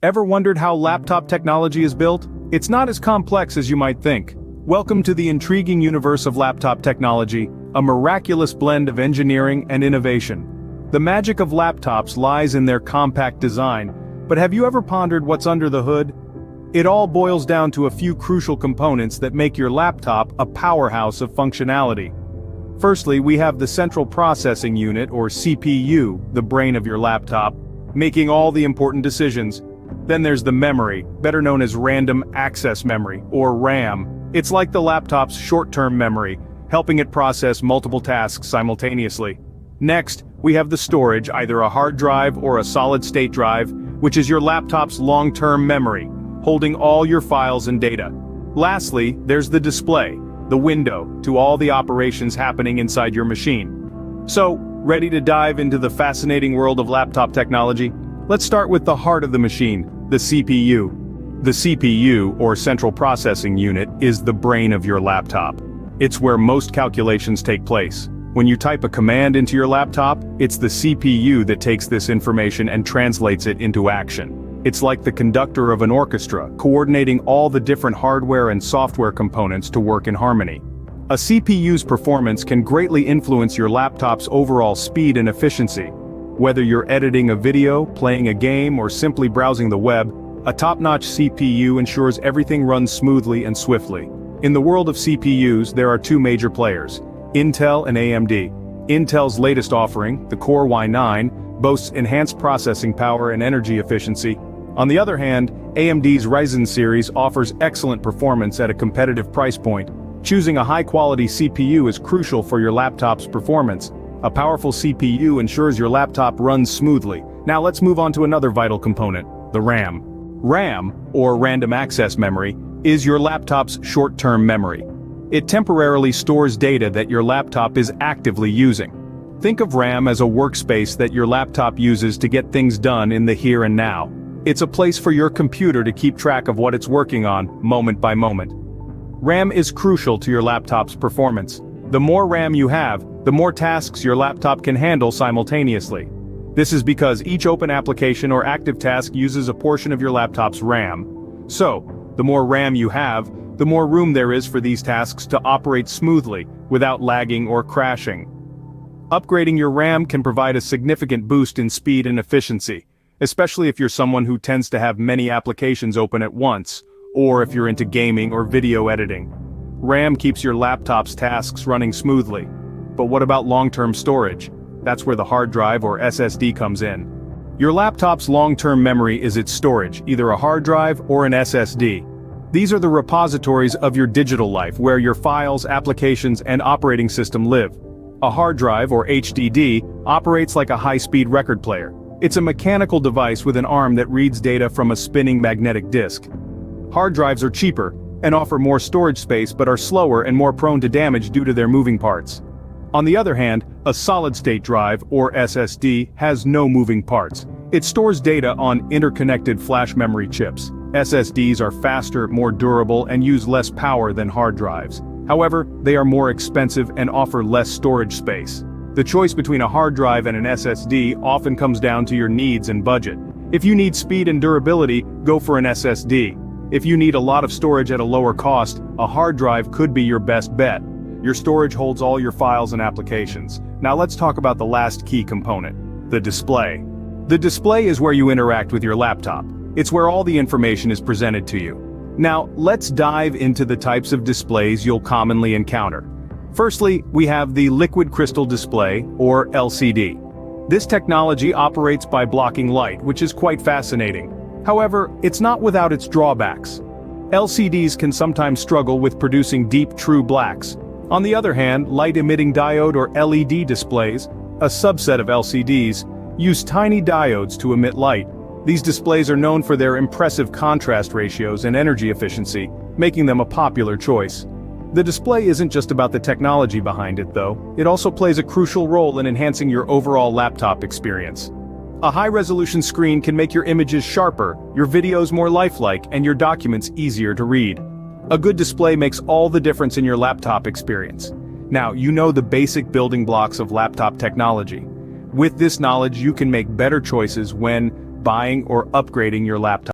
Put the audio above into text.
Ever wondered how laptop technology is built? It's not as complex as you might think. Welcome to the intriguing universe of laptop technology, a miraculous blend of engineering and innovation. The magic of laptops lies in their compact design, but have you ever pondered what's under the hood? It all boils down to a few crucial components that make your laptop a powerhouse of functionality. Firstly, we have the Central Processing Unit, or CPU, the brain of your laptop, making all the important decisions. Then there's the memory, better known as random access memory, or RAM. It's like the laptop's short-term memory, helping it process multiple tasks simultaneously. Next, we have the storage, either a hard drive or a solid-state drive, which is your laptop's long-term memory, holding all your files and data. Lastly, there's the display, the window to all the operations happening inside your machine. So, ready to dive into the fascinating world of laptop technology? Let's start with the heart of the machine, the CPU. The CPU, or Central Processing Unit, is the brain of your laptop. It's where most calculations take place. When you type a command into your laptop, it's the CPU that takes this information and translates it into action. It's like the conductor of an orchestra, coordinating all the different hardware and software components to work in harmony. A CPU's performance can greatly influence your laptop's overall speed and efficiency. Whether you're editing a video, playing a game, or simply browsing the web, a top-notch CPU ensures everything runs smoothly and swiftly. In the world of CPUs, there are two major players, Intel and AMD. Intel's latest offering, the Core i9, boasts enhanced processing power and energy efficiency. On the other hand, AMD's Ryzen series offers excellent performance at a competitive price point. Choosing a high-quality CPU is crucial for your laptop's performance. A powerful CPU ensures your laptop runs smoothly. Now let's move on to another vital component, the RAM. RAM, or random access memory, is your laptop's short-term memory. It temporarily stores data that your laptop is actively using. Think of RAM as a workspace that your laptop uses to get things done in the here and now. It's a place for your computer to keep track of what it's working on, moment by moment. RAM is crucial to your laptop's performance. The more RAM you have, the more tasks your laptop can handle simultaneously. This is because each open application or active task uses a portion of your laptop's RAM. So, the more RAM you have, the more room there is for these tasks to operate smoothly, without lagging or crashing. Upgrading your RAM can provide a significant boost in speed and efficiency, especially if you're someone who tends to have many applications open at once, or if you're into gaming or video editing. RAM keeps your laptop's tasks running smoothly. But what about long-term storage? That's where the hard drive or SSD comes in. Your laptop's long-term memory is its storage, either a hard drive or an SSD. These are the repositories of your digital life where your files, applications, and operating system live. A hard drive, or HDD, operates like a high-speed record player. It's a mechanical device with an arm that reads data from a spinning magnetic disk. Hard drives are cheaper and offer more storage space but are slower and more prone to damage due to their moving parts. On the other hand, a solid-state drive, or SSD, has no moving parts. It stores data on interconnected flash memory chips. SSDs are faster, more durable, and use less power than hard drives. However, they are more expensive and offer less storage space. The choice between a hard drive and an SSD often comes down to your needs and budget. If you need speed and durability, go for an SSD. If you need a lot of storage at a lower cost, a hard drive could be your best bet. Your storage holds all your files and applications. Now let's talk about the last key component, the display. The display is where you interact with your laptop. It's where all the information is presented to you. Now, let's dive into the types of displays you'll commonly encounter. Firstly, we have the liquid crystal display, or LCD. This technology operates by blocking light, which is quite fascinating. However, it's not without its drawbacks. LCDs can sometimes struggle with producing deep, true blacks. On the other hand, light-emitting diode or LED displays, a subset of LCDs, use tiny diodes to emit light. These displays are known for their impressive contrast ratios and energy efficiency, making them a popular choice. The display isn't just about the technology behind it, though. It also plays a crucial role in enhancing your overall laptop experience. A high-resolution screen can make your images sharper, your videos more lifelike, and your documents easier to read. A good display makes all the difference in your laptop experience. Now, you know the basic building blocks of laptop technology. With this knowledge, you can make better choices when buying or upgrading your laptop.